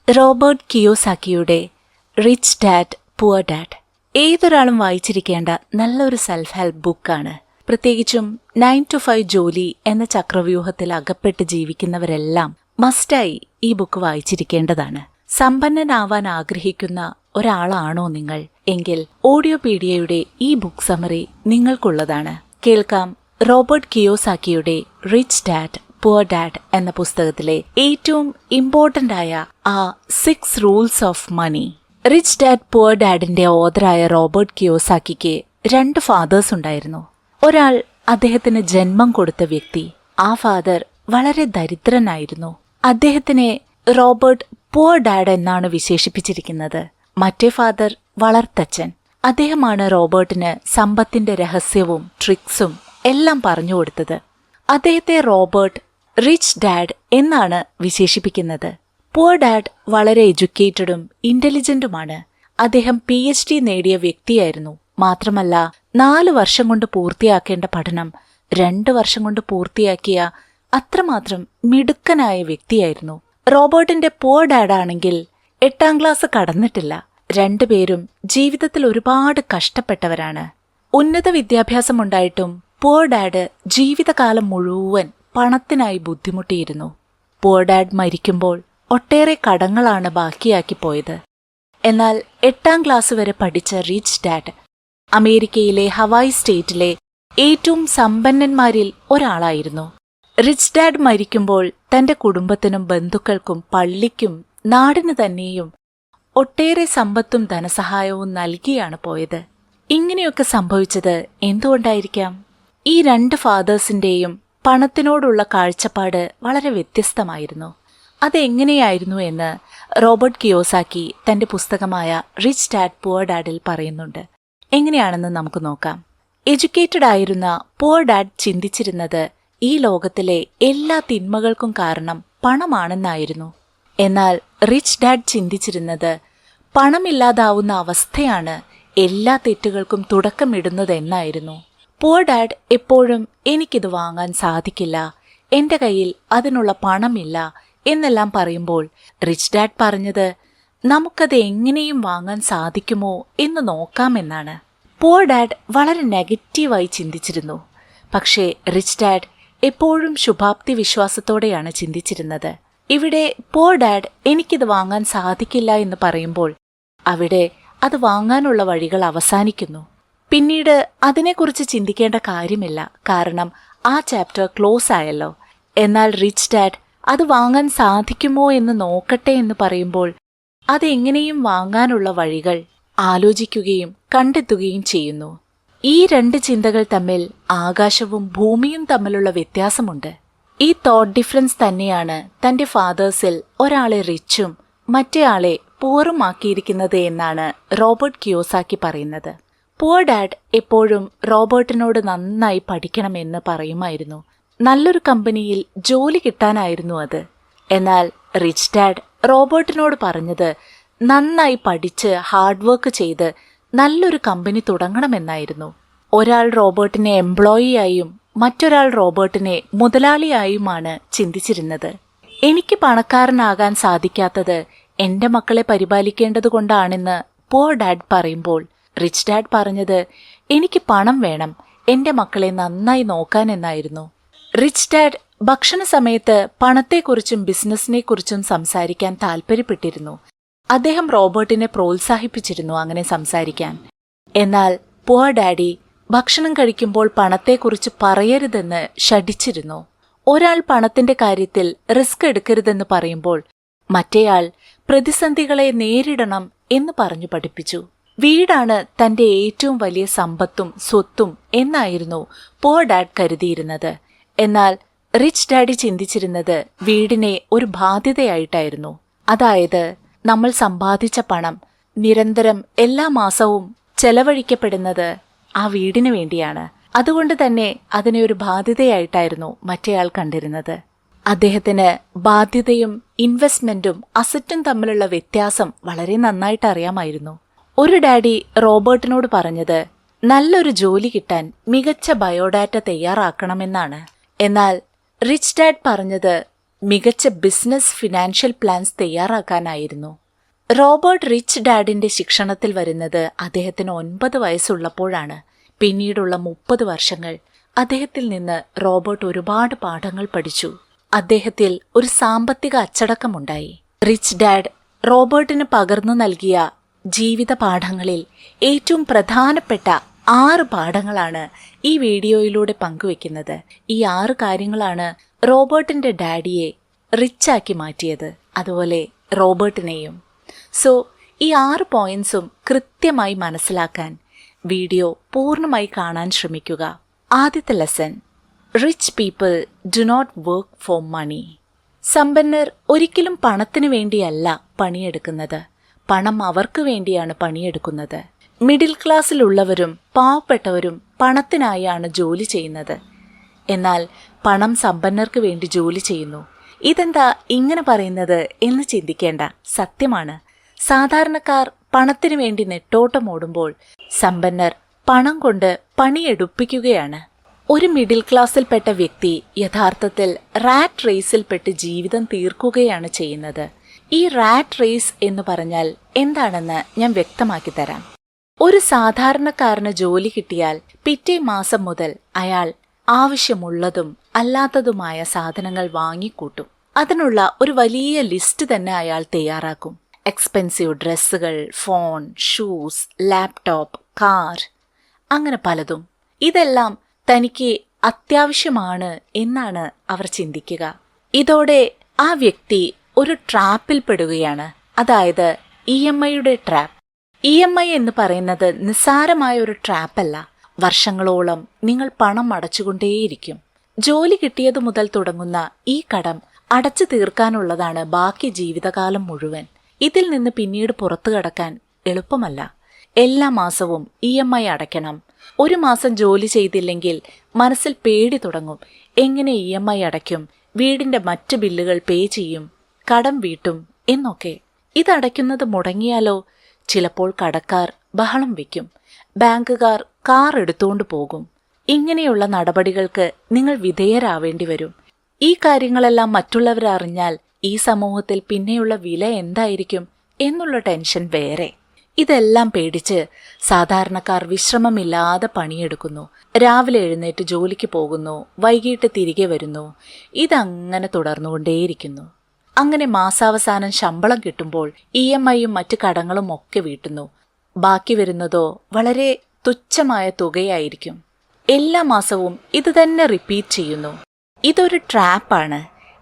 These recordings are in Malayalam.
റോബർട്ട് കിയോസാക്കിയുടെ റിച്ച് ഡാഡ് പുവർ ഡാഡ് ഏതൊരാളും വായിച്ചിരിക്കേണ്ട നല്ലൊരു സെൽഫ് ഹെൽപ്പ് ബുക്കാണ്. പ്രത്യേകിച്ചും 9 to 5 ജോലി എന്ന ചക്രവ്യൂഹത്തിൽ അകപ്പെട്ട് ജീവിക്കുന്നവരെല്ലാം മസ്റ്റായി ഈ ബുക്ക് വായിച്ചിരിക്കേണ്ടതാണ്. സമ്പന്നനാവാൻ ആഗ്രഹിക്കുന്ന ഒരാളാണോ നിങ്ങൾ എങ്കിൽ ഓഡിയോപീഡിയയുടെ ഈ ബുക്ക് സമറി നിങ്ങൾക്കുള്ളതാണ്. കേൾക്കാം റോബർട്ട് കിയോസാക്കിയുടെ റിച്ച് ഡാഡ് പുവർ ഡാഡ് എന്ന പുസ്തകത്തിലെ ഏറ്റവും ഇമ്പോർട്ടന്റ് ആയ ആ 6 rules of money. Rich dad poor ഡാഡിന്റെ ഓഥറായ റോബർട്ട് കിയോസാക്കിക്ക് 2 ഫാദേഴ്സ് ഉണ്ടായിരുന്നു. ഒരാൾ അദ്ദേഹത്തിന് ജന്മം കൊടുത്ത വ്യക്തി. ആ ഫാദർ വളരെ ദരിദ്രനായിരുന്നു. അദ്ദേഹത്തിനെ റോബർട്ട് പുവർ ഡാഡ് എന്നാണ് വിശേഷിപ്പിച്ചിരിക്കുന്നത്. മറ്റേ ഫാദർ വളർത്തച്ഛൻ. അദ്ദേഹമാണ് റോബർട്ടിന് സമ്പത്തിന്റെ രഹസ്യവും ട്രിക്സും എല്ലാം പറഞ്ഞുകൊടുത്തത്. അദ്ദേഹത്തെ റോബർട്ട് റിച്ച് ഡാഡ് എന്നാണ് വിശേഷിപ്പിക്കുന്നത്. പുവർ ഡാഡ് വളരെ എഡ്യൂക്കേറ്റഡും ഇന്റലിജന്റുമാണ്. അദ്ദേഹം PhD നേടിയ വ്യക്തിയായിരുന്നു. മാത്രമല്ല 4 വർഷം കൊണ്ട് പൂർത്തിയാക്കേണ്ട പഠനം 2 വർഷം കൊണ്ട് പൂർത്തിയാക്കിയ അത്രമാത്രം മിടുക്കനായ വ്യക്തിയായിരുന്നു. റോബർട്ടിന്റെ പുവർ ഡാഡാണെങ്കിൽ 8ാം ക്ലാസ് കടന്നിട്ടില്ല. രണ്ടുപേരും ജീവിതത്തിൽ ഒരുപാട് കഷ്ടപ്പെട്ടവരാണ്. ഉന്നത വിദ്യാഭ്യാസമുണ്ടായിട്ടും പുവർ ഡാഡ് ജീവിതകാലം മുഴുവൻ പണത്തിനായി ബുദ്ധിമുട്ടിയിരുന്നു. പുവർ ഡാഡ് മരിക്കുമ്പോൾ ഒട്ടേറെ കടങ്ങളാണ് ബാക്കിയാക്കി പോയത്. എന്നാൽ 8ാം ക്ലാസ് വരെ പഠിച്ച റിച്ച് ഡാഡ് അമേരിക്കയിലെ ഹവായ് സ്റ്റേറ്റിലെ ഏറ്റവും സമ്പന്നന്മാരിൽ ഒരാളായിരുന്നു. റിച്ച് ഡാഡ് മരിക്കുമ്പോൾ തന്റെ കുടുംബത്തിനും ബന്ധുക്കൾക്കും പള്ളിക്കും നാടിനു തന്നെയും ഒട്ടേറെ സമ്പത്തും ധനസഹായവും നൽകിയാണ് പോയത്. ഇങ്ങനെയൊക്കെ സംഭവിച്ചത് എന്തുകൊണ്ടായിരിക്കാം? ഈ 2 ഫാദേഴ്സിന്റെയും പണത്തിനോടുള്ള കാഴ്ചപ്പാട് വളരെ വ്യത്യസ്തമായിരുന്നു. അതെങ്ങനെയായിരുന്നു എന്ന് റോബർട്ട് കിയോസാക്കി തന്റെ പുസ്തകമായ റിച്ച് ഡാഡ് പുവർ ഡാഡിൽ പറയുന്നുണ്ട്. എങ്ങനെയാണെന്ന് നമുക്ക് നോക്കാം. എഡ്യൂക്കേറ്റഡ് ആയിരുന്ന പുവർ ഡാഡ് ചിന്തിച്ചിരുന്നത് ഈ ലോകത്തിലെ എല്ലാ തിന്മകൾക്കും കാരണം പണമാണെന്നായിരുന്നു. എന്നാൽ റിച്ച് ഡാഡ് ചിന്തിച്ചിരുന്നത് പണമില്ലാതാവുന്ന അവസ്ഥയാണ് എല്ലാ തെറ്റുകൾക്കും തുടക്കമിടുന്നതെന്നായിരുന്നു. പുവർ ഡാഡ് എപ്പോഴും എനിക്കിത് വാങ്ങാൻ സാധിക്കില്ല, എന്റെ കയ്യിൽ അതിനുള്ള പണമില്ല എന്നെല്ലാം പറയുമ്പോൾ റിച്ച് ഡാഡ് പറഞ്ഞത് നമുക്കത് എങ്ങനെയും വാങ്ങാൻ സാധിക്കുമോ എന്ന് നോക്കാമെന്നാണ്. പുവർ ഡാഡ് വളരെ നെഗറ്റീവായി ചിന്തിച്ചിരുന്നു. പക്ഷേ റിച്ച് ഡാഡ് എപ്പോഴും ശുഭാപ്തി വിശ്വാസത്തോടെയാണ് ചിന്തിച്ചിരുന്നത്. ഇവിടെ പുവർ ഡാഡ് എനിക്കിത് വാങ്ങാൻ സാധിക്കില്ല എന്ന് പറയുമ്പോൾ അവിടെ അത് വാങ്ങാനുള്ള വഴികൾ അവസാനിക്കുന്നു. പിന്നീട് അതിനെക്കുറിച്ച് ചിന്തിക്കേണ്ട കാര്യമില്ല, കാരണം ആ ചാപ്റ്റർ ക്ലോസ് ആയല്ലോ. എന്നാൽ റിച്ച് ഡാഡ് അത് വാങ്ങാൻ സാധിക്കുമോ എന്ന് നോക്കട്ടെ എന്ന് പറയുമ്പോൾ അതെങ്ങനെയും വാങ്ങാനുള്ള വഴികൾ ആലോചിക്കുകയും കണ്ടെത്തുകയും ചെയ്യുന്നു. ഈ 2 ചിന്തകൾ തമ്മിൽ ആകാശവും ഭൂമിയും തമ്മിലുള്ള വ്യത്യാസമുണ്ട്. ഈ തോട്ട് ഡിഫറൻസ് തന്നെയാണ് തന്റെ ഫാദേഴ്സിൽ ഒരാളെ റിച്ചും മറ്റേയാളെ പുവറും ആക്കിയിരിക്കുന്നത് എന്നാണ് റോബർട്ട് കിയോസാക്കി പറയുന്നത്. പുവർ ഡാഡ് എപ്പോഴും റോബർട്ടിനോട് നന്നായി പഠിക്കണമെന്ന് പറയുമായിരുന്നു. നല്ലൊരു കമ്പനിയിൽ ജോലി കിട്ടാനായിരുന്നു അത്. എന്നാൽ റിച്ച് ഡാഡ് റോബർട്ടിനോട് പറഞ്ഞത് നന്നായി പഠിച്ച് ഹാർഡ് വർക്ക് ചെയ്ത് നല്ലൊരു കമ്പനി തുടങ്ങണമെന്നായിരുന്നു. ഒരാൾ റോബർട്ടിനെ എംപ്ലോയിയായും മറ്റൊരാൾ റോബർട്ടിനെ മുതലാളിയായുമാണ് ചിന്തിച്ചിരുന്നത്. എനിക്ക് പണക്കാരനാകാൻ സാധിക്കാത്തത് എന്റെ മക്കളെ പരിപാലിക്കേണ്ടതുകൊണ്ടാണെന്ന് പുവർ ഡാഡ് പറയുമ്പോൾ റിച്ച് ഡാഡ് പറഞ്ഞത് എനിക്ക് പണം വേണം, എന്റെ മക്കളെ നന്നായി നോക്കാൻ എന്നായിരുന്നു. റിച്ച് ഡാഡ് ഭക്ഷണ സമയത്ത് പണത്തെക്കുറിച്ചും ബിസിനസിനെക്കുറിച്ചും സംസാരിക്കാൻ താൽപ്പര്യപ്പെട്ടിരുന്നു. അദ്ദേഹം റോബർട്ടിനെ പ്രോത്സാഹിപ്പിച്ചിരുന്നു അങ്ങനെ സംസാരിക്കാൻ. എന്നാൽ പുവർ ഡാഡി ഭക്ഷണം കഴിക്കുമ്പോൾ പണത്തെക്കുറിച്ച് പറയരുതെന്ന് ശഠിച്ചിരുന്നു. ഒരാൾ പണത്തിന്റെ കാര്യത്തിൽ റിസ്ക് എടുക്കരുതെന്ന് പറയുമ്പോൾ മറ്റേയാൾ പ്രതിസന്ധികളെ നേരിടണം എന്ന് പറഞ്ഞു പഠിപ്പിച്ചു. വീടാണ് തന്റെ ഏറ്റവും വലിയ സമ്പത്തും സ്വത്തും എന്നായിരുന്നു പുവർ ഡാഡ് കരുതിയിരുന്നത്. എന്നാൽ റിച്ച് ഡാഡി ചിന്തിച്ചിരുന്നത് വീടിനെ ഒരു ബാധ്യതയായിട്ടായിരുന്നു. അതായത് നമ്മൾ സമ്പാദിച്ച പണം നിരന്തരം എല്ലാ മാസവും ചെലവഴിക്കപ്പെടുന്നത് ആ വീടിനു വേണ്ടിയാണ്. അതുകൊണ്ട് തന്നെ അതിനെ ഒരു ബാധ്യതയായിട്ടായിരുന്നു മറ്റേയാൾ കണ്ടിരുന്നത്. അദ്ദേഹത്തിന് ബാധ്യതയും ഇൻവെസ്റ്റ്മെന്റും അസറ്റും തമ്മിലുള്ള വ്യത്യാസം വളരെ നന്നായിട്ട് അറിയാമായിരുന്നു. ഒരു ഡാഡി റോബർട്ടിനോട് പറഞ്ഞത് നല്ലൊരു ജോലി കിട്ടാൻ മികച്ച ബയോഡാറ്റ തയ്യാറാക്കണമെന്നാണ്. എന്നാൽ റിച്ച് ഡാഡ് പറഞ്ഞത് മികച്ച ബിസിനസ് ഫിനാൻഷ്യൽ പ്ലാൻസ് തയ്യാറാക്കാനായിരുന്നു. റോബർട്ട് റിച്ച് ഡാഡിന്റെ ശിക്ഷണത്തിൽ വരുന്നത് അദ്ദേഹത്തിന് 9 വയസ്സുള്ളപ്പോഴാണ്. പിന്നീടുള്ള 30 വർഷങ്ങൾ അദ്ദേഹത്തിൽ നിന്ന് റോബർട്ട് ഒരുപാട് പാഠങ്ങൾ പഠിച്ചു. അദ്ദേഹത്തിൽ ഒരു സാമ്പത്തിക അച്ചടക്കമുണ്ടായി. റിച്ച് ഡാഡ് റോബർട്ടിന് പകർന്നു നൽകിയ ജീവിത പാഠങ്ങളിൽ ഏറ്റവും പ്രധാനപ്പെട്ട 6 പാഠങ്ങളാണ് ഈ വീഡിയോയിലൂടെ പങ്കുവെക്കുന്നത്. ഈ 6 കാര്യങ്ങളാണ് റോബർട്ടിന്റെ ഡാഡിയെ റിച്ചാക്കി മാറ്റിയത്, അതുപോലെ റോബർട്ടിനെയും. സോ ഈ 6 പോയിന്റ്സും കൃത്യമായി മനസ്സിലാക്കാൻ വീഡിയോ പൂർണ്ണമായി കാണാൻ ശ്രമിക്കുക. ആദ്യത്തെ lesson: rich people do not work for money. സമ്പന്നർ ഒരിക്കലും പണത്തിനു വേണ്ടിയല്ല പണിയെടുക്കുന്നത്, പണം അവർക്ക് വേണ്ടിയാണ് പണിയെടുക്കുന്നത്. മിഡിൽ ക്ലാസ്സിലുള്ളവരും പാവപ്പെട്ടവരും പണത്തിനായാണ് ജോലി ചെയ്യുന്നത്. എന്നാൽ പണം സമ്പന്നർക്ക് വേണ്ടി ജോലി ചെയ്യുന്നു. ഇതെന്താ ഇങ്ങനെ പറയുന്നത് എന്ന് ചിന്തിക്കേണ്ട, സത്യമാണ്. സാധാരണക്കാർ പണത്തിനു വേണ്ടി നെട്ടോട്ടമോടുമ്പോൾ സമ്പന്നർ പണം കൊണ്ട് പണിയെടുപ്പിക്കുകയാണ്. ഒരു മിഡിൽ ക്ലാസ്സിൽപ്പെട്ട വ്യക്തി യഥാർത്ഥത്തിൽ റാറ്റ് റേസിൽപ്പെട്ട് ജീവിതം തീർക്കുകയാണ് ചെയ്യുന്നത്. ഈ റാറ്റ് റേസ് എന്ന് പറഞ്ഞാൽ എന്താണെന്ന് ഞാൻ വ്യക്തമാക്കി തരാം. ഒരു സാധാരണക്കാരന് ജോലി കിട്ടിയാൽ പിറ്റേ മാസം മുതൽ അയാൾ ആവശ്യമുള്ളതും അല്ലാത്തതുമായ സാധനങ്ങൾ വാങ്ങിക്കൂട്ടും. അതിനുള്ള ഒരു വലിയ ലിസ്റ്റ് തന്നെ അയാൾ തയ്യാറാക്കും. എക്സ്പെൻസീവ് ഡ്രസ്സുകൾ, ഫോൺ, ഷൂസ്, ലാപ്ടോപ്പ്, കാർ, അങ്ങനെ പലതും. ഇതെല്ലാം തനിക്ക് അത്യാവശ്യമാണ് എന്നാണ് അവർ ചിന്തിക്കുക. ഇതോടെ ആ വ്യക്തി ഒരു ട്രാപ്പിൽ പെടുകയാണ്, അതായത് EMIയുടെ ട്രാപ്പ്. EMI എന്ന് പറയുന്നത് നിസ്സാരമായ ഒരു ട്രാപ്പല്ല. വർഷങ്ങളോളം നിങ്ങൾ പണം അടച്ചുകൊണ്ടേയിരിക്കും. ജോലി കിട്ടിയതു മുതൽ തുടങ്ങുന്ന ഈ കടം അടച്ചു തീർക്കാനുള്ളതാണ് ബാക്കി ജീവിതകാലം മുഴുവൻ. ഇതിൽ നിന്ന് പിന്നീട് പുറത്തു കടക്കാൻ എളുപ്പമല്ല. എല്ലാ മാസവും EMI അടയ്ക്കണം. ഒരു മാസം ജോലി ചെയ്തില്ലെങ്കിൽ മനസ്സിൽ പേടി തുടങ്ങും. എങ്ങനെ EMI അടയ്ക്കും, വീടിന്റെ മറ്റ് ബില്ലുകൾ പേ ചെയ്യും, കടം വീട്ടും എന്നൊക്കെ. ഇതടയ്ക്കുന്നത് മുടങ്ങിയാലോ? ചിലപ്പോൾ കടക്കാർ ബഹളം വയ്ക്കും, ബാങ്കുകാർ കാർ എടുത്തുകൊണ്ട് പോകും. ഇങ്ങനെയുള്ള നടപടികൾക്ക് നിങ്ങൾ വിധേയരാവേണ്ടി വരും. ഈ കാര്യങ്ങളെല്ലാം മറ്റുള്ളവരറിഞ്ഞാൽ ഈ സമൂഹത്തിൽ പിന്നെയുള്ള വില എന്തായിരിക്കും എന്നുള്ള ടെൻഷൻ വേറെ. ഇതെല്ലാം പേടിച്ച് സാധാരണക്കാർ വിശ്രമമില്ലാതെ പണിയെടുക്കുന്നു. രാവിലെ എഴുന്നേറ്റ് ജോലിക്ക് പോകുന്നു, വൈകിട്ട് തിരികെ വരുന്നു. ഇതങ്ങനെ തുടർന്നുകൊണ്ടേയിരിക്കുന്നു. അങ്ങനെ മാസാവസാനം ശമ്പളം കിട്ടുമ്പോൾ EMIയും മറ്റ് കടങ്ങളും ഒക്കെ വീട്ടുന്നു. ബാക്കി വരുന്നതോ വളരെ തുച്ഛമായ തുകയായിരിക്കും. എല്ലാ മാസവും ഇത് തന്നെ റിപ്പീറ്റ് ചെയ്യുന്നു. ഇതൊരു ട്രാപ്പാണ്.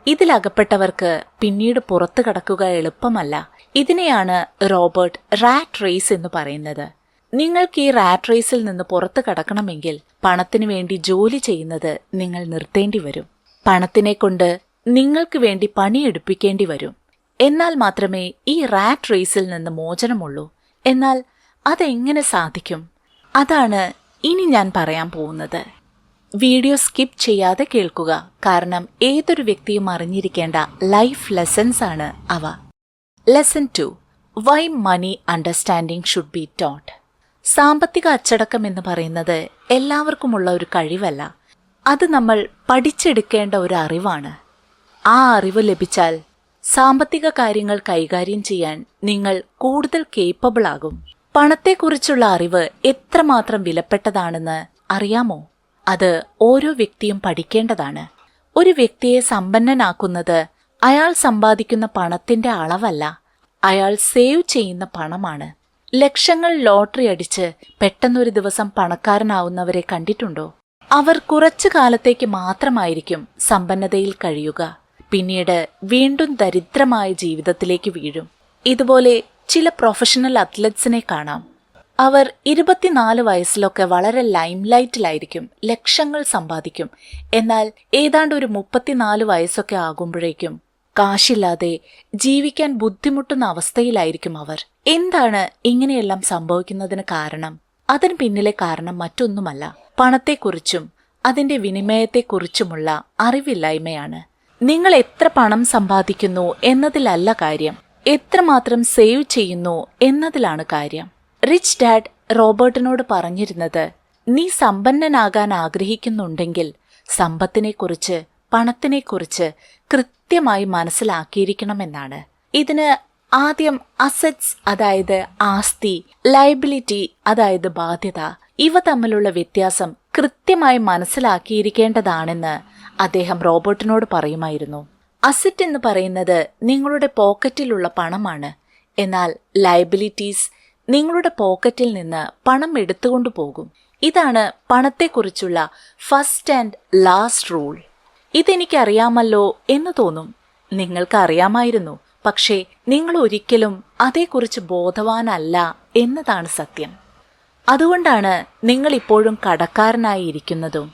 ഇതിലകപ്പെട്ടവർക്ക് പിന്നീട് പുറത്തു കടക്കുക എളുപ്പമല്ല. ഇതിനെയാണ് റോബർട്ട് റാറ്റ് റേസ് എന്ന് പറയുന്നത്. നിങ്ങൾക്ക് ഈ റാറ്റ് റേസിൽ നിന്ന് പുറത്തു കടക്കണമെങ്കിൽ പണത്തിനു വേണ്ടി ജോലി ചെയ്യുന്നത് നിങ്ങൾ നിർത്തേണ്ടി വരും. പണത്തിനെ കൊണ്ട് നിങ്ങൾക്ക് വേണ്ടി പണിയെടുപ്പിക്കേണ്ടി വരും. എന്നാൽ മാത്രമേ ഈ റാറ്റ് റേസിൽ നിന്ന് മോചനമുള്ളൂ. എന്നാൽ അതെങ്ങനെ സാധിക്കും? അതാണ് ഇനി ഞാൻ പറയാൻ പോകുന്നത്. വീഡിയോ സ്കിപ്പ് ചെയ്യാതെ കേൾക്കുക, കാരണം ഏതൊരു വ്യക്തിയും അറിഞ്ഞിരിക്കേണ്ട ലൈഫ് ലെസൺസ് ആണ് അവ. Lesson 2: why money understanding should be taught. സാമ്പത്തിക അച്ചടക്കം എന്ന് പറയുന്നത് എല്ലാവർക്കുമുള്ള ഒരു കഴിവല്ല. അത് നമ്മൾ പഠിച്ചെടുക്കേണ്ട ഒരു അറിവാണ്. ആ അറിവ് ലഭിച്ചാൽ സാമ്പത്തിക കാര്യങ്ങൾ കൈകാര്യം ചെയ്യാൻ നിങ്ങൾ കൂടുതൽ കേപ്പബിൾ ആകും. പണത്തെക്കുറിച്ചുള്ള അറിവ് എത്രമാത്രം വിലപ്പെട്ടതാണെന്ന് അറിയാമോ? അത് ഓരോ വ്യക്തിയും പഠിക്കേണ്ടതാണ്. ഒരു വ്യക്തിയെ സമ്പന്നനാക്കുന്നത് അയാൾ സമ്പാദിക്കുന്ന പണത്തിന്റെ അളവല്ല, അയാൾ സേവ് ചെയ്യുന്ന പണമാണ്. ലക്ഷങ്ങൾ ലോട്ടറി അടിച്ച് പെട്ടെന്നൊരു ദിവസം പണക്കാരനാവുന്നവരെ കണ്ടിട്ടുണ്ടോ? അവർ കുറച്ചു കാലത്തേക്ക് മാത്രമായിരിക്കും സമ്പന്നതയിൽ കഴിയുക. പിന്നീട് വീണ്ടും ദരിദ്രമായ ജീവിതത്തിലേക്ക് വീഴും. ഇതുപോലെ ചില പ്രൊഫഷണൽ അത്ലറ്റ്സിനെ കാണാം. അവർ 24 വയസ്സിലൊക്കെ വളരെ ലൈംലൈറ്റിലായിരിക്കും, ലക്ഷങ്ങൾ സമ്പാദിക്കും. എന്നാൽ ഏതാണ്ട് ഒരു 34 വയസ്സൊക്കെ ആകുമ്പോഴേക്കും കാശില്ലാതെ ജീവിക്കാൻ ബുദ്ധിമുട്ടുന്ന അവസ്ഥയിലായിരിക്കും അവർ. എന്താണ് ഇങ്ങനെയെല്ലാം സംഭവിക്കുന്നതിന് കാരണം? അതിന് പിന്നിലെ കാരണം മറ്റൊന്നുമല്ല, പണത്തെക്കുറിച്ചും അതിന്റെ വിനിമയത്തെക്കുറിച്ചുമുള്ള അറിവില്ലായ്മയാണ്. നിങ്ങൾ എത്ര പണം സമ്പാദിക്കുന്നു എന്നതിലല്ല കാര്യം, എത്രമാത്രം സേവ് ചെയ്യുന്നു എന്നതിലാണ് കാര്യം. റിച്ച് ഡാഡ് റോബർട്ടിനോട് പറഞ്ഞിരുന്നത്, നീ സമ്പന്നനാകാൻ ആഗ്രഹിക്കുന്നുണ്ടെങ്കിൽ സമ്പത്തിനെക്കുറിച്ച്, പണത്തിനെക്കുറിച്ച് കൃത്യമായി മനസ്സിലാക്കിയിരിക്കണമെന്നാണ്. ഇതിന് ആദ്യം അസറ്റ്സ് അതായത് ആസ്തി, ലയബിലിറ്റി അതായത് ബാധ്യത, ഇവ തമ്മിലുള്ള വ്യത്യാസം കൃത്യമായി മനസ്സിലാക്കിയിരിക്കേണ്ടതാണെന്ന് അദ്ദേഹം റോബർട്ടിനോട് പറയുമായിരുന്നു. അസറ്റ് എന്ന് പറയുന്നത് നിങ്ങളുടെ പോക്കറ്റിലുള്ള പണമാണ്. എന്നാൽ ലയബിലിറ്റീസ് നിങ്ങളുടെ പോക്കറ്റിൽ നിന്ന് പണം എടുത്തുകൊണ്ടു പോകും. ഇതാണ് പണത്തെക്കുറിച്ചുള്ള ഫസ്റ്റ് ആൻഡ് ലാസ്റ്റ് റൂൾ. ഇതെനിക്കറിയാമല്ലോ എന്ന് തോന്നും. നിങ്ങൾക്ക് അറിയാമായിരുന്നു, പക്ഷേ നിങ്ങൾ ഒരിക്കലും അതേക്കുറിച്ച് ബോധവാനല്ല എന്നതാണ് സത്യം. അതുകൊണ്ടാണ് നിങ്ങൾ ഇപ്പോഴും കടക്കാരനായി ഇരിക്കുന്നതും.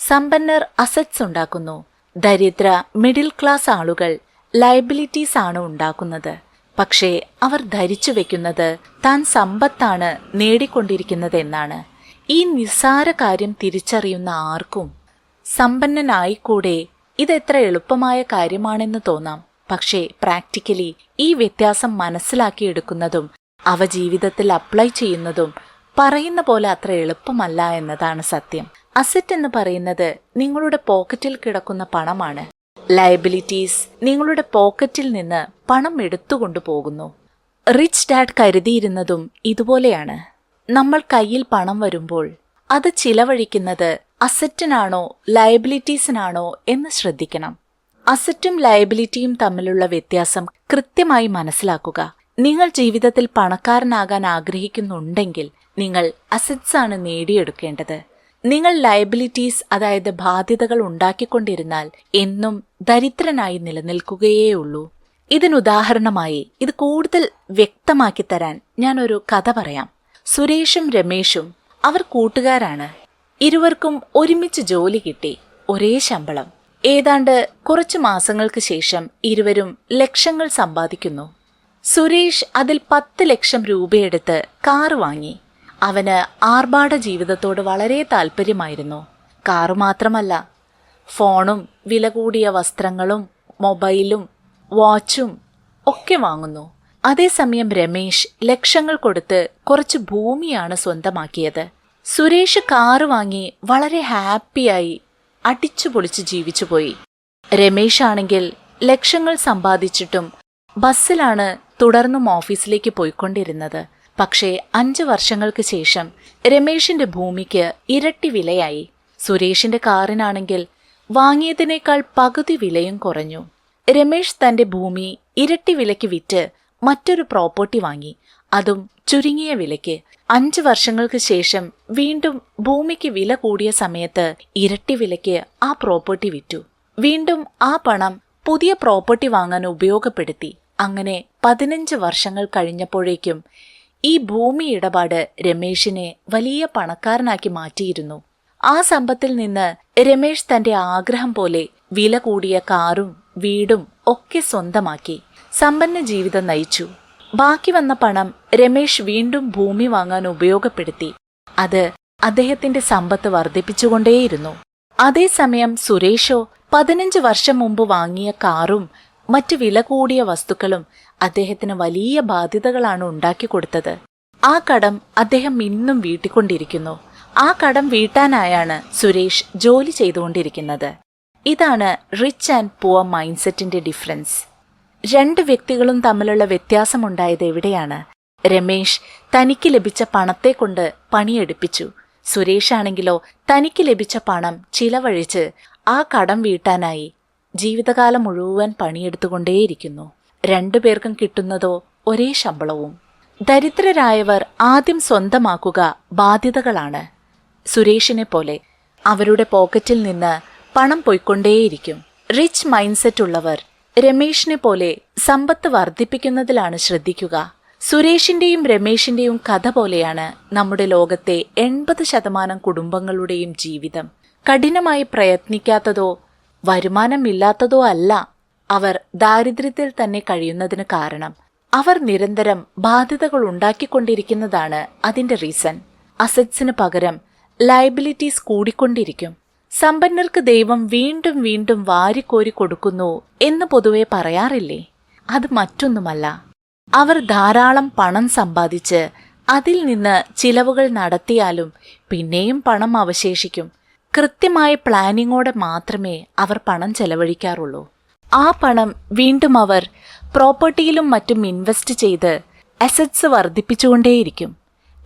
സമ്പന്നർ അസറ്റ്സ് ഉണ്ടാക്കുന്നു, ദരിദ്ര മിഡിൽ ക്ലാസ് ആളുകൾ ലയബിലിറ്റീസ് ആണ് ഉണ്ടാക്കുന്നത്. പക്ഷേ അവർ ധരിച്ചു വെക്കുന്നത് താൻ സമ്പത്താണ് നേടിക്കൊണ്ടിരിക്കുന്നതെന്നാണ്. ഈ നിസ്സാര കാര്യം തിരിച്ചറിയുന്ന ആർക്കും സമ്പന്നനായിക്കൂടെ, ഇതെത്ര എളുപ്പമായ കാര്യമാണെന്ന് തോന്നാം. പക്ഷേ പ്രാക്ടിക്കലി ഈ വ്യത്യാസം മനസ്സിലാക്കിയെടുക്കുന്നതും അവ ജീവിതത്തിൽ അപ്ലൈ ചെയ്യുന്നതും പറയുന്ന പോലെ അത്ര എളുപ്പമല്ല എന്നതാണ് സത്യം. അസറ്റ് എന്ന് പറയുന്നത് നിങ്ങളുടെ പോക്കറ്റിൽ കിടക്കുന്ന പണമാണ്. ലയബിലിറ്റീസ് നിങ്ങളുടെ പോക്കറ്റിൽ നിന്ന് പണം എടുത്തുകൊണ്ടു പോകുന്നു. റിച്ച് ഡാഡ് കരുതിയിരുന്നതും ഇതുപോലെയാണ്. നമ്മൾ കയ്യിൽ പണം വരുമ്പോൾ അത് ചിലവഴിക്കുന്നത് അസറ്റിനാണോ ലയബിലിറ്റീസിനാണോ എന്ന് ശ്രദ്ധിക്കണം. അസറ്റും ലയബിലിറ്റിയും തമ്മിലുള്ള വ്യത്യാസം കൃത്യമായി മനസ്സിലാക്കുക. നിങ്ങൾ ജീവിതത്തിൽ പണക്കാരനാകാൻ ആഗ്രഹിക്കുന്നുണ്ടെങ്കിൽ നിങ്ങൾ അസറ്റ്സ് ആണ് നേടിയെടുക്കേണ്ടത്. നിങ്ങൾ ലയബിലിറ്റീസ് അതായത് ബാധ്യതകൾ ഉണ്ടാക്കിക്കൊണ്ടിരുന്നാൽ എന്നും ദരിദ്രനായി നിലനിൽക്കുകയേയുള്ളൂ. ഇതിനുദാഹരണമായി ഇത് കൂടുതൽ വ്യക്തമാക്കി തരാൻ ഞാനൊരു കഥ പറയാം. സുരേഷും രമേഷും അവർ കൂട്ടുകാരാണ്. ഇരുവർക്കും ഒരുമിച്ച് ജോലി കിട്ടി, ഒരേ ശമ്പളം. ഏതാണ്ട് കുറച്ചു മാസങ്ങൾക്ക് ശേഷം ഇരുവരും ലക്ഷങ്ങൾ സമ്പാദിക്കുന്നു. സുരേഷ് അതിൽ 10 ലക്ഷം രൂപയെടുത്ത് കാറ് വാങ്ങി. അവന് ആർഭാട ജീവിതത്തോട് വളരെ താല്പര്യമായിരുന്നു. കാറ് മാത്രമല്ല, ഫോണും വില കൂടിയ വസ്ത്രങ്ങളും മൊബൈലും വാച്ചും ഒക്കെ വാങ്ങുന്നു. അതേസമയം രമേശ് ലക്ഷങ്ങൾ കൊടുത്ത് കുറച്ച് ഭൂമിയാണ് സ്വന്തമാക്കിയത്. സുരേഷ് കാറ് വാങ്ങി വളരെ ഹാപ്പിയായി അടിച്ചു പൊളിച്ച് ജീവിച്ചുപോയി. രമേശ് ആണെങ്കിൽ ലക്ഷങ്ങൾ സമ്പാദിച്ചിട്ടും ബസ്സിലാണ് തുടർന്നും ഓഫീസിലേക്ക് പോയിക്കൊണ്ടിരുന്നത്. പക്ഷേ 5 വർഷങ്ങൾക്ക് ശേഷം രമേശിന്റെ ഭൂമിക്ക് ഇരട്ടി വിലയായി. സുരേഷിന്റെ കാറിനാണെങ്കിൽ വാങ്ങിയതിനേക്കാൾ പകുതി വിലയും കുറഞ്ഞു. രമേശ് തന്റെ ഭൂമി ഇരട്ടി വിലയ്ക്ക് വിറ്റ് മറ്റൊരു പ്രോപ്പർട്ടി വാങ്ങി, അതും ചുരുങ്ങിയ വിലയ്ക്ക്. 5 വർഷങ്ങൾക്ക് ശേഷം വീണ്ടും ഭൂമിക്ക് വില കൂടിയ സമയത്ത് ഇരട്ടി വിലയ്ക്ക് ആ പ്രോപ്പർട്ടി വിറ്റു. വീണ്ടും ആ പണം പുതിയ പ്രോപ്പർട്ടി വാങ്ങാൻ ഉപയോഗപ്പെടുത്തി. അങ്ങനെ 15 വർഷങ്ങൾ കഴിഞ്ഞപ്പോഴേക്കും ഈ ഭൂമി ഇടപാട് രമേശിനെ വലിയ പണക്കാരനാക്കി മാറ്റിയിരുന്നു. ആ സമ്പത്തിൽ നിന്ന് രമേശ് തന്റെ ആഗ്രഹം പോലെ വില കൂടിയ കാറും വീടും ഒക്കെ സ്വന്തമാക്കി സമ്പന്ന ജീവിതം നയിച്ചു. ബാക്കി വന്ന പണം രമേശ് വീണ്ടും ഭൂമി വാങ്ങാൻ ഉപയോഗപ്പെടുത്തി. അത് അദ്ദേഹത്തിന്റെ സമ്പത്ത് വർദ്ധിപ്പിച്ചുകൊണ്ടേയിരുന്നു. അതേസമയം സുരേഷോ 15 വർഷം മുമ്പ് വാങ്ങിയ കാറും മറ്റു വില കൂടിയ വസ്തുക്കളും അദ്ദേഹത്തിന് വലിയ ബാധ്യതകളാണ് ഉണ്ടാക്കിക്കൊടുത്തത്. ആ കടം അദ്ദേഹം ഇന്നും വീട്ടിക്കൊണ്ടിരിക്കുന്നു. ആ കടം വീട്ടാനായാണ് സുരേഷ് ജോലി ചെയ്തുകൊണ്ടിരിക്കുന്നത്. ഇതാണ് റിച്ച് ആൻഡ് പുവർ മൈൻഡ് സെറ്റിന്റെ ഡിഫറൻസ്. 2 വ്യക്തികളും തമ്മിലുള്ള വ്യത്യാസമുണ്ടായത് എവിടെയാണ്? രമേശ് തനിക്ക് ലഭിച്ച പണത്തെ കൊണ്ട് പണിയെടുപ്പിച്ചു. സുരേഷ് ആണെങ്കിലോ തനിക്ക് ലഭിച്ച പണം ചിലവഴിച്ച് ആ കടം വീട്ടാനായി ജീവിതകാലം മുഴുവൻ പണിയെടുത്തുകൊണ്ടേയിരിക്കുന്നു. 2 പേർക്കും കിട്ടുന്നതോ ഒരേ ശമ്പളവും. ദരിദ്രരായവർ ആദ്യം സ്വന്തമാക്കുക ബാധ്യതകളാണ്. സുരേഷിനെ പോലെ അവരുടെ പോക്കറ്റിൽ നിന്ന് പണം പോയിക്കൊണ്ടേയിരിക്കും. റിച്ച് മൈൻഡ് സെറ്റ് ഉള്ളവർ രമേഷിനെ പോലെ സമ്പത്ത് വർദ്ധിപ്പിക്കുന്നതിലാണ് ശ്രദ്ധിക്കുക. സുരേഷിന്റെയും രമേഷിന്റെയും കഥ പോലെയാണ് നമ്മുടെ ലോകത്തെ 80% കുടുംബങ്ങളുടെയും ജീവിതം. കഠിനമായി പ്രയത്നിക്കാത്തതോ വരുമാനമില്ലാത്തതോ അല്ല അവർ ദാരിദ്ര്യത്തിൽ തന്നെ കഴിയുന്നതിന് കാരണം. അവർ നിരന്തരം ബാധ്യതകൾ ഉണ്ടാക്കിക്കൊണ്ടിരിക്കുന്നതാണ് അതിന്റെ റീസൺ. അസറ്റ്സിന് പകരം ലയബിലിറ്റീസ് കൂടിക്കൊണ്ടിരിക്കും. സമ്പന്നർക്ക് ദൈവം വീണ്ടും വീണ്ടും വാരിക്കോരി കൊടുക്കുന്നു എന്ന് പൊതുവെ പറയാറില്ലേ? അത് മറ്റൊന്നുമല്ല, അവർ ധാരാളം പണം സമ്പാദിച്ച് അതിൽ നിന്ന് ചിലവുകൾ നടത്തിയാലും പിന്നെയും പണം അവശേഷിക്കും. കൃത്യമായ പ്ലാനിങ്ങോടെ മാത്രമേ അവർ പണം ചെലവഴിക്കാറുള്ളൂ. ആ പണം വീണ്ടും അവർ പ്രോപ്പർട്ടിയിലും മറ്റും ഇൻവെസ്റ്റ് ചെയ്ത് അസറ്റ്സ് വർദ്ധിപ്പിച്ചുകൊണ്ടേയിരിക്കും.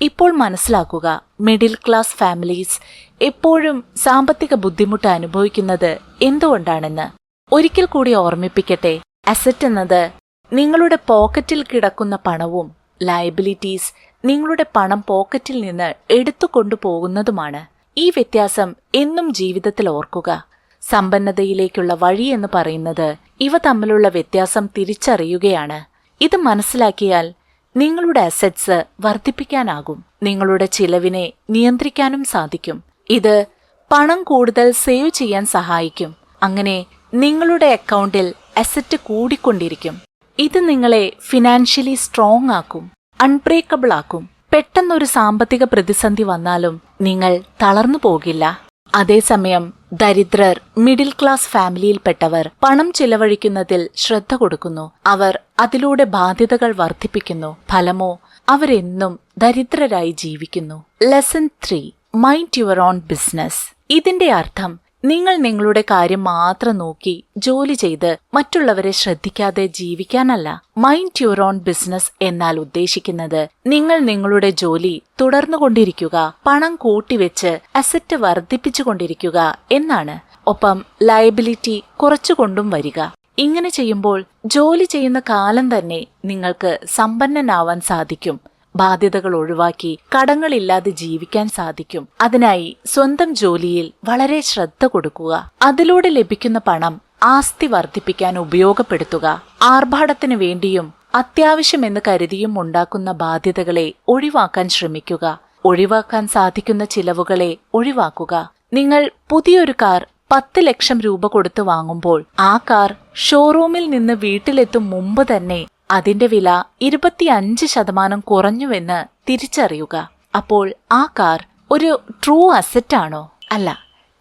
ഇപ്പോൾ മനസ്സിലാക്കുക, മിഡിൽ ക്ലാസ് ഫാമിലീസ് എപ്പോഴും സാമ്പത്തിക ബുദ്ധിമുട്ട് അനുഭവിക്കുന്നത് എന്തുകൊണ്ടാണെന്ന്. ഒരിക്കൽ കൂടി ഓർമ്മിപ്പിക്കട്ടെ, അസറ്റ് എന്നത് നിങ്ങളുടെ പോക്കറ്റിൽ കിടക്കുന്ന പണവും ലയബിലിറ്റീസ് നിങ്ങളുടെ പണം പോക്കറ്റിൽ നിന്ന് എടുത്തു കൊണ്ടുപോകുന്നതുമാണ്. ഈ വ്യത്യാസം എന്നും ജീവിതത്തിൽ ഓർക്കുക. സമ്പന്നതയിലേക്കുള്ള വഴി എന്ന് പറയുന്നത് ഇവ തമ്മിലുള്ള വ്യത്യാസം തിരിച്ചറിയുകയാണ്. ഇത് മനസ്സിലാക്കിയാൽ നിങ്ങളുടെ അസറ്റ്സ് വർദ്ധിപ്പിക്കാനാകും, നിങ്ങളുടെ ചിലവിനെ നിയന്ത്രിക്കാനും സാധിക്കും. ഇത് പണം കൂടുതൽ സേവ് ചെയ്യാൻ സഹായിക്കും. അങ്ങനെ നിങ്ങളുടെ അക്കൗണ്ടിൽ അസറ്റ് കൂടിക്കൊണ്ടിരിക്കും. ഇത് നിങ്ങളെ ഫിനാൻഷ്യലി സ്ട്രോങ് ആക്കും, അൺബ്രേക്കബിൾ ആക്കും. പെട്ടെന്നൊരു സാമ്പത്തിക പ്രതിസന്ധി വന്നാലും നിങ്ങൾ തളർന്നു പോകില്ല. അതേസമയം ദരിദ്രർ, മിഡിൽ ക്ലാസ് ഫാമിലിയിൽപ്പെട്ടവർ പണം ചിലവഴിക്കുന്നതിൽ ശ്രദ്ധ കൊടുക്കുന്നു. അവർ അതിലൂടെ ബാധ്യതകൾ വർദ്ധിപ്പിക്കുന്നു. ഫലമോ അവരെന്നും ദരിദ്രരായി ജീവിക്കുന്നു. Lesson 3: mind your own business. ഇതിന്റെ അർത്ഥം നിങ്ങൾ നിങ്ങളുടെ കാര്യം മാത്രം നോക്കി ജോലി ചെയ്ത് മറ്റുള്ളവരെ ശ്രദ്ധിക്കാതെ ജീവിക്കാനല്ല. മൈൻഡ് യുവർ ഓൺ ബിസിനസ് എന്നാൽ ഉദ്ദേശിക്കുന്നത് നിങ്ങൾ നിങ്ങളുടെ ജോലി തുടർന്നുകൊണ്ടിരിക്കുക, പണം കൂട്ടിവെച്ച് അസറ്റ് വർദ്ധിപ്പിച്ചുകൊണ്ടിരിക്കുക എന്നാണ്. ഒപ്പം ലയബിലിറ്റി കുറച്ചുകൊണ്ടും വരിക. ഇങ്ങനെ ചെയ്യുമ്പോൾ ജോലി ചെയ്യുന്ന കാലം തന്നെ നിങ്ങൾക്ക് സമ്പന്നനാവാൻ സാധിക്കും. ബാധ്യതകൾ ഒഴിവാക്കി കടങ്ങളില്ലാതെ ജീവിക്കാൻ സാധിക്കും. അതിനായി സ്വന്തം ജോലിയിൽ വളരെ ശ്രദ്ധ കൊടുക്കുക. അതിലൂടെ ലഭിക്കുന്ന പണം ആസ്തി വർദ്ധിപ്പിക്കാൻ ഉപയോഗപ്പെടുത്തുക. ആർഭാടത്തിനു വേണ്ടിയും അത്യാവശ്യമെന്ന് കരുതിയും ഉണ്ടാക്കുന്ന ബാധ്യതകളെ ഒഴിവാക്കാൻ ശ്രമിക്കുക. ഒഴിവാക്കാൻ സാധിക്കുന്ന ചിലവുകളെ ഒഴിവാക്കുക. നിങ്ങൾ പുതിയൊരു കാർ 10 ലക്ഷം രൂപ കൊടുത്ത് വാങ്ങുമ്പോൾ ആ കാർ ഷോറൂമിൽ നിന്ന് വീട്ടിലെത്തും മുമ്പ് തന്നെ അതിന്റെ വില 25% കുറഞ്ഞുവെന്ന് തിരിച്ചറിയുക. അപ്പോൾ ആ കാർ ഒരു ട്രൂ അസറ്റ് ആണോ? അല്ല.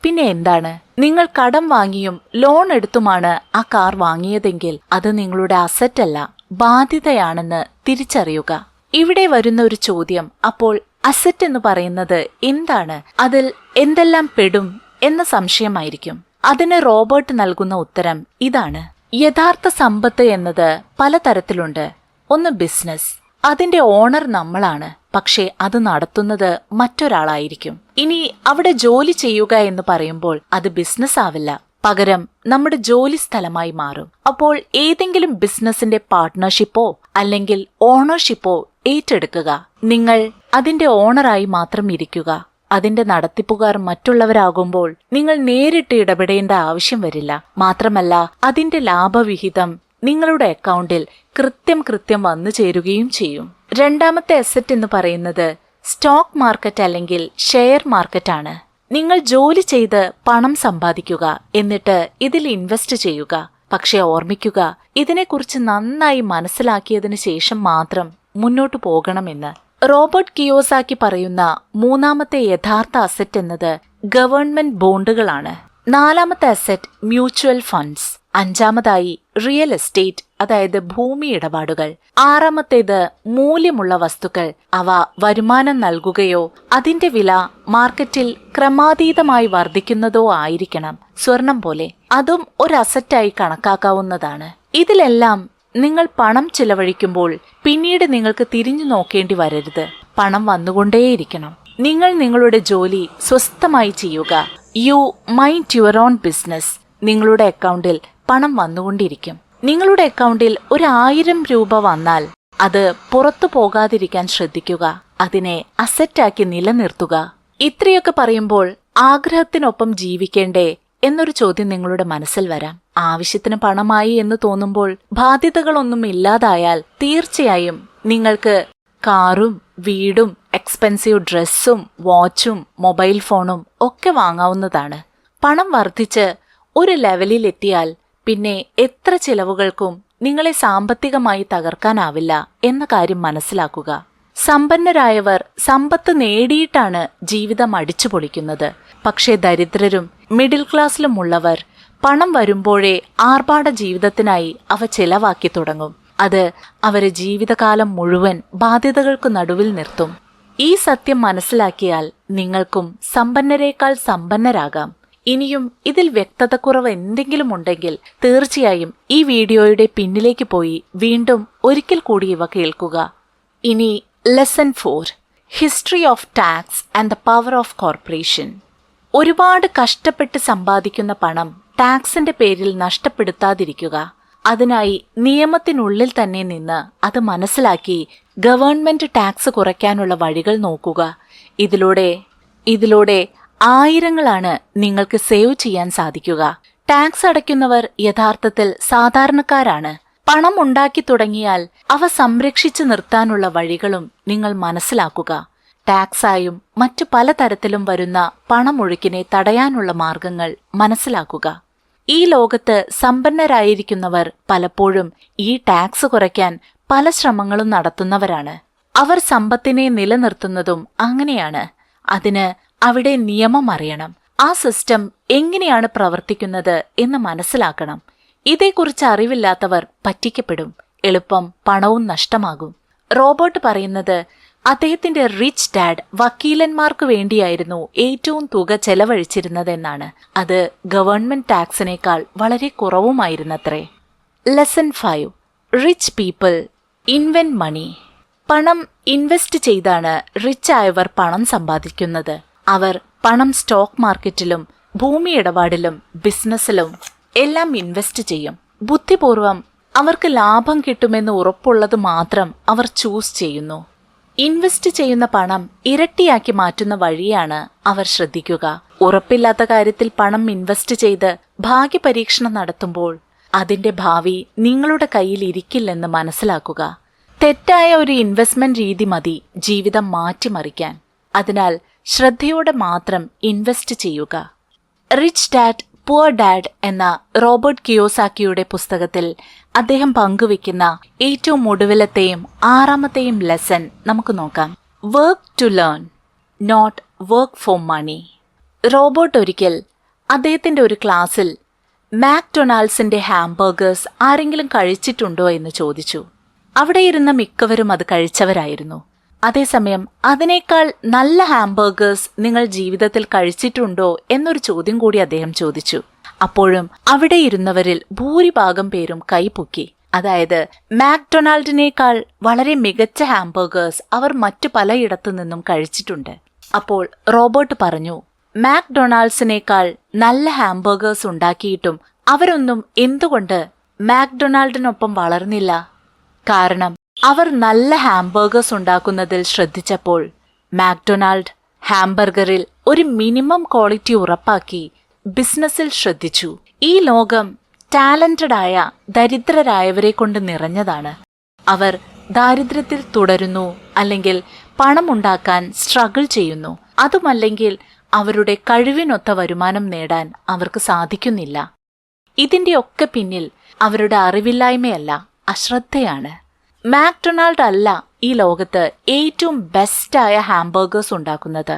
പിന്നെ എന്താണ്? നിങ്ങൾ കടം വാങ്ങിയും ലോൺ എടുത്തുമാണ് ആ കാർ വാങ്ങിയതെങ്കിൽ അത് നിങ്ങളുടെ അസറ്റ് അല്ല, ബാധ്യതയാണെന്ന് തിരിച്ചറിയുക. ഇവിടെ വരുന്ന ഒരു ചോദ്യം, അപ്പോൾ അസറ്റ് എന്ന് പറയുന്നത് എന്താണ്? അതിൽ എന്തെല്ലാം പെടും എന്ന സംശയമായിരിക്കും. അതിന് റോബർട്ട് നൽകുന്ന ഉത്തരം ഇതാണ്. യഥാർത്ഥ സമ്പത്ത് എന്നത് പലതരത്തിലുണ്ട്. ഒന്ന് ബിസിനസ്. അതിന്റെ ഓണർ നമ്മളാണ്, പക്ഷേ അത് നടത്തുന്നത് മറ്റൊരാളായിരിക്കും. ഇനി അവിടെ ജോലി ചെയ്യുക എന്ന് പറയുമ്പോൾ അത് ബിസിനസ് ആവില്ല, പകരം നമ്മുടെ ജോലി സ്ഥലമായി മാറും. അപ്പോൾ ഏതെങ്കിലും ബിസിനസിന്റെ പാർട്ട്ണർഷിപ്പോ അല്ലെങ്കിൽ ഓണർഷിപ്പോ ഏറ്റെടുക്കുക. നിങ്ങൾ അതിന്റെ ഓണറായി മാത്രം ഇരിക്കുക. അതിന്റെ നടത്തിപ്പുകാർ മറ്റുള്ളവരാകുമ്പോൾ നിങ്ങൾ നേരിട്ട് ഇടപെടേണ്ട ആവശ്യം വരില്ല. മാത്രമല്ല അതിന്റെ ലാഭവിഹിതം നിങ്ങളുടെ അക്കൗണ്ടിൽ കൃത്യം വന്നു ചേരുകയും ചെയ്യും. രണ്ടാമത്തെ അസറ്റ് എന്ന് പറയുന്നത് സ്റ്റോക്ക് മാർക്കറ്റ് അല്ലെങ്കിൽ ഷെയർ മാർക്കറ്റ് ആണ്. നിങ്ങൾ ജോലി ചെയ്ത് പണം സമ്പാദിക്കുക, എന്നിട്ട് ഇതിൽ ഇൻവെസ്റ്റ് ചെയ്യുക. പക്ഷെ ഓർമ്മിക്കുക, ഇതിനെക്കുറിച്ച് നന്നായി മനസ്സിലാക്കിയതിനു ശേഷം മാത്രം മുന്നോട്ടു പോകണമെന്ന്. റോബർട്ട് കിയോസാക്കി പറയുന്ന മൂന്നാമത്തെ യഥാർത്ഥ അസറ്റ് എന്നത് ഗവൺമെന്റ് ബോണ്ടുകളാണ്. നാലാമത്തെ അസറ്റ് മ്യൂച്വൽ ഫണ്ട്സ്. അഞ്ചാമതായി റിയൽ എസ്റ്റേറ്റ്, അതായത് ഭൂമി ഇടപാടുകൾ. ആറാമത്തേത് മൂല്യമുള്ള വസ്തുക്കൾ. അവ വരുമാനം നൽകുകയോ അതിന്റെ വില മാർക്കറ്റിൽ ക്രമാതീതമായി വർദ്ധിക്കുന്നതോ ആയിരിക്കണം. സ്വർണം പോലെ അതും ഒരു അസറ്റായി കണക്കാക്കാവുന്നതാണ്. ഇതിലെല്ലാം നിങ്ങൾ പണം ചിലവഴിക്കുമ്പോൾ പിന്നീട് നിങ്ങൾക്ക് തിരിഞ്ഞു നോക്കേണ്ടി വരരുത്. പണം വന്നുകൊണ്ടേയിരിക്കണം. നിങ്ങൾ നിങ്ങളുടെ ജോലി സ്വസ്ഥമായി ചെയ്യുക. You mind your own business. നിങ്ങളുടെ അക്കൗണ്ടിൽ പണം വന്നുകൊണ്ടിരിക്കും. നിങ്ങളുടെ അക്കൗണ്ടിൽ 1000 രൂപ വന്നാൽ അത് പുറത്തു പോകാതിരിക്കാൻ ശ്രദ്ധിക്കുക. അതിനെ അസറ്റാക്കി നിലനിർത്തുക. ഇത്രയൊക്കെ പറയുമ്പോൾ ആഗ്രഹത്തിനൊപ്പം ജീവിക്കേണ്ടേ എന്നൊരു ചോദ്യം നിങ്ങളുടെ മനസ്സിൽ വരാം. ആവശ്യത്തിന് പണമായി എന്ന് തോന്നുമ്പോൾ ബാധ്യതകളൊന്നും ഇല്ലാതായാൽ തീർച്ചയായും നിങ്ങൾക്ക് കാറും വീടും എക്സ്പെൻസീവ് ഡ്രസ്സും വാച്ചും മൊബൈൽ ഫോണും ഒക്കെ വാങ്ങാവുന്നതാണ്. പണം വർദ്ധിച്ച് ഒരു ലെവലിൽ എത്തിയാൽ പിന്നെ എത്ര ചിലവുകൾക്കും നിങ്ങളെ സാമ്പത്തികമായി തകർക്കാനാവില്ല എന്ന കാര്യം മനസ്സിലാക്കുക. സമ്പന്നരായവർ സമ്പത്ത് നേടിയിട്ടാണ് ജീവിതം അടിച്ചുപൊളിക്കുന്നത്. പക്ഷേ ദരിദ്രരും മിഡിൽ ക്ലാസ്സിലുമുള്ളവർ പണം വരുമ്പോഴേ ആർഭാട ജീവിതത്തിനായി അവ ചെലവാക്കി തുടങ്ങും. അത് അവരെ ജീവിതകാലം മുഴുവൻ ബാധ്യതകൾക്ക് നടുവിൽ നിർത്തും. ഈ സത്യം മനസ്സിലാക്കിയാൽ നിങ്ങൾക്കും സമ്പന്നരേക്കാൾ സമ്പന്നരാകാം. ഇനിയും ഇതിൽ വ്യക്തതക്കുറവ് എന്തെങ്കിലും ഉണ്ടെങ്കിൽ തീർച്ചയായും ഈ വീഡിയോയുടെ പിന്നിലേക്ക് പോയി വീണ്ടും ഒരിക്കൽ കൂടി ഇവ കേൾക്കുക. ഇനി lesson 4, history of tax and the power of corporation. ഒരുപാട് കഷ്ടപ്പെട്ട് സമ്പാദിക്കുന്ന പണം ടാക്സിന്റെ പേരിൽ നഷ്ടപ്പെടുത്താതിരിക്കുക. അതിനായി നിയമത്തിനുള്ളിൽ തന്നെ നിന്ന് അത് മനസ്സിലാക്കി ഗവൺമെന്റ് ടാക്സ് കുറയ്ക്കാനുള്ള വഴികൾ നോക്കുക. ഇതിലൂടെ ആയിരങ്ങളാണ് നിങ്ങൾക്ക് സേവ് ചെയ്യാൻ സാധിക്കുക. ടാക്സ് അടയ്ക്കുന്നവർ യഥാർത്ഥത്തിൽ സാധാരണക്കാരാണ്. പണം ഉണ്ടാക്കി തുടങ്ങിയാൽ അവ സംരക്ഷിച്ചു നിർത്താനുള്ള വഴികളും നിങ്ങൾ മനസ്സിലാക്കുക. ടാക്സായും മറ്റു പലതരത്തിലും വരുന്ന പണമൊഴുക്കിനെ തടയാനുള്ള മാർഗങ്ങൾ മനസ്സിലാക്കുക. ഈ ലോകത്ത് സമ്പന്നരായിരിക്കുന്നവർ പലപ്പോഴും ഈ ടാക്സ് കുറയ്ക്കാൻ പല ശ്രമങ്ങളും നടത്തുന്നവരാണ്. അവർ സമ്പത്തിനെ നിലനിർത്തുന്നതും അങ്ങനെയാണ്. അതിന് അവിടെ നിയമം അറിയണം. ആ സിസ്റ്റം എങ്ങനെയാണ് പ്രവർത്തിക്കുന്നത് എന്ന് മനസ്സിലാക്കണം. ഇതേക്കുറിച്ച് അറിവില്ലാത്തവർ പറ്റിക്കപ്പെടും. എളുപ്പം പണവും നഷ്ടമാകും. റോബർട്ട് പറയുന്നത് അദ്ദേഹത്തിന്റെ റിച്ച് ഡാഡ് വക്കീലന്മാർക്ക് വേണ്ടിയായിരുന്നു ഏറ്റവും തുക ചെലവഴിച്ചിരുന്നതെന്നാണ്. അത് ഗവൺമെന്റ് ടാക്സിനേക്കാൾ വളരെ കുറവുമായിരുന്നത്രേ. ലെസൺ 5, റിച്ച് പീപ്പിൾ ഇൻവെന്റ് മണി. പണം ഇൻവെസ്റ്റ് ചെയ്താണ് റിച്ച് ആയവർ പണം സമ്പാദിക്കുന്നത്. അവർ പണം സ്റ്റോക്ക് മാർക്കറ്റിലും ഭൂമി ഇടപാടിലും ബിസിനസ്സിലും എല്ലാം ഇൻവെസ്റ്റ് ചെയ്യും. ബുദ്ധിപൂർവം അവർക്ക് ലാഭം കിട്ടുമെന്ന് ഉറപ്പുള്ളത് മാത്രം അവർ ചൂസ് ചെയ്യുന്നു. ഇൻവെസ്റ്റ് ചെയ്യുന്ന പണം ഇരട്ടിയാക്കി മാറ്റുന്ന വഴിയാണ് അവർ ശ്രദ്ധിക്കുക. ഉറപ്പില്ലാത്ത കാര്യത്തിൽ പണം ഇൻവെസ്റ്റ് ചെയ്ത് ഭാഗ്യപരീക്ഷണം നടത്തുമ്പോൾ അതിന്റെ ഭാവി നിങ്ങളുടെ കയ്യിൽ ഇരിക്കില്ലെന്ന് മനസ്സിലാക്കുക. തെറ്റായ ഒരു ഇൻവെസ്റ്റ്മെന്റ് രീതി മതി ജീവിതം മാറ്റിമറിക്കാൻ. അതിനാൽ ശ്രദ്ധയോടെ മാത്രം ഇൻവെസ്റ്റ് ചെയ്യുക. റിച്ച് ഡാഡ് പുവർ ഡാഡ് എന്ന റോബർട്ട് കിയോസാക്കിയുടെ പുസ്തകത്തിൽ അദ്ദേഹം പങ്കുവെക്കുന്ന ഏറ്റവും ഒടുവിലത്തെയും 6ാമത്തെയും ലെസൺ നമുക്ക് നോക്കാം. Work to learn, not work for money. Robert ഒരിക്കൽ അദ്ദേഹത്തിന്റെ ഒരു ക്ലാസ്സിൽ മാക്ഡൊണാൾഡ്സിന്റെ ഹാംബർഗേഴ്സ് ആരെങ്കിലും കഴിച്ചിട്ടുണ്ടോ എന്ന് ചോദിച്ചു. അവിടെ ഇരുന്ന മിക്കവരും അത് കഴിച്ചവരായിരുന്നു. അതേസമയം അതിനേക്കാൾ നല്ല ഹാംബർഗേഴ്സ് നിങ്ങൾ ജീവിതത്തിൽ കഴിച്ചിട്ടുണ്ടോ എന്നൊരു ചോദ്യം കൂടി അദ്ദേഹം ചോദിച്ചു. അപ്പോഴും അവിടെ ഇരുന്നവരിൽ ഭൂരിഭാഗം പേരും കൈപൊക്കി. അതായത് മാക്ഡൊണാൾഡിനേക്കാൾ വളരെ മികച്ച ഹാംബർഗേഴ്സ് അവർ മറ്റു പലയിടത്തു നിന്നും കഴിച്ചിട്ടുണ്ട്. അപ്പോൾ റോബർട്ട് പറഞ്ഞു, മാക്ഡൊണാൾഡ്സിനേക്കാൾ നല്ല ഹാംബർഗേഴ്സ് ഉണ്ടാക്കിയിട്ടും അവരൊന്നും എന്തുകൊണ്ട് മാക്ഡൊണാൾഡിനൊപ്പം വളർന്നില്ല? കാരണം അവർ നല്ല ഹാംബർഗേഴ്സ് ഉണ്ടാക്കുന്നതിൽ ശ്രദ്ധിച്ചപ്പോൾ മാക്ഡൊണാൾഡ് ഹാംബർഗറിൽ ഒരു മിനിമം ക്വാളിറ്റി ഉറപ്പാക്കി ബിസിനസ്സിൽ ശ്രദ്ധിച്ചു. ഈ ലോകം ടാലന്റഡായ ദരിദ്രരായവരെ കൊണ്ട് നിറഞ്ഞതാണ്. അവർ ദാരിദ്ര്യത്തിൽ തുടരുന്നു, അല്ലെങ്കിൽ പണമുണ്ടാക്കാൻ സ്ട്രഗിൾ ചെയ്യുന്നു. അതുമല്ലെങ്കിൽ അവരുടെ കഴിവിനൊത്ത വരുമാനം നേടാൻ അവർക്ക് സാധിക്കുന്നില്ല. ഇതിന്റെയൊക്കെ പിന്നിൽ അവരുടെ അറിവില്ലായ്മയല്ല, അശ്രദ്ധയാണ്. മാക്ഡൊണാൾഡ് അല്ല ഈ ലോകത്ത് ഏറ്റവും ബെസ്റ്റായ ഹാംബർഗേഴ്സ് ഉണ്ടാക്കുന്നത്.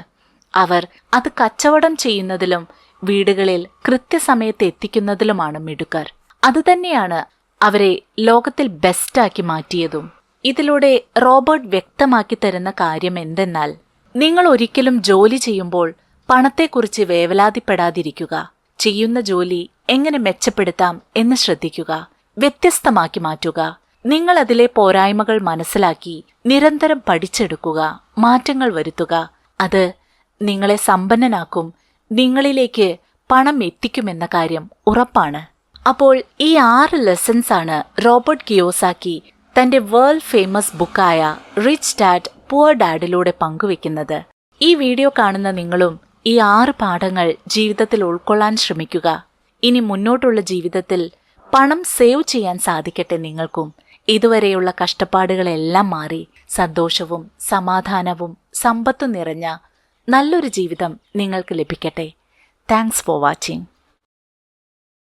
അവർ അത് കച്ചവടം ചെയ്യുന്നതിലും വീടുകളിൽ കൃത്യസമയത്ത് എത്തിക്കുന്നതിലുമാണ് മിടുക്കർ. അതുതന്നെയാണ് അവരെ ലോകത്തിൽ ബെസ്റ്റാക്കി മാറ്റിയതും. ഇതിലൂടെ റോബർട്ട് വ്യക്തമാക്കി തരുന്ന കാര്യം എന്തെന്നാൽ, നിങ്ങൾ ഒരിക്കലും ജോലി ചെയ്യുമ്പോൾ പണത്തെക്കുറിച്ച് വേവലാതിപ്പെടാതിരിക്കുക. ചെയ്യുന്ന ജോലി എങ്ങനെ മെച്ചപ്പെടുത്താം എന്ന് ശ്രദ്ധിക്കുക. വ്യത്യസ്തമാക്കി മാറ്റുക. നിങ്ങൾ അതിലെ പോരായ്മകൾ മനസ്സിലാക്കി നിരന്തരം പഠിച്ചെടുക്കുക, മാറ്റങ്ങൾ വരുത്തുക. അത് നിങ്ങളെ സമ്പന്നനാക്കും, നിങ്ങളിലേക്ക് പണം എത്തിക്കുമെന്ന കാര്യം ഉറപ്പാണ്. അപ്പോൾ ഈ 6 ലെസൺസ് ആണ് റോബർട്ട് കിയോസാക്കി തന്റെ വേൾഡ് ഫേമസ് ബുക്കായ റിച്ച് ഡാഡ് പുവർ ഡാഡിലൂടെ പങ്കുവെക്കുന്നത്. ഈ വീഡിയോ കാണുന്ന നിങ്ങളും ഈ 6 പാഠങ്ങൾ ജീവിതത്തിൽ ഉൾക്കൊള്ളാൻ ശ്രമിക്കുക. ഇനി മുന്നോട്ടുള്ള ജീവിതത്തിൽ പണം സേവ് ചെയ്യാൻ സാധിക്കട്ടെ നിങ്ങൾക്കും. ഇതുവരെയുള്ള കഷ്ടപ്പാടുകളെല്ലാം മാറി സന്തോഷവും സമാധാനവും സമ്പത്തും നിറഞ്ഞ നല്ലൊരു ജീവിതം നിങ്ങൾക്ക് ലഭിക്കട്ടെ. Thanks for watching.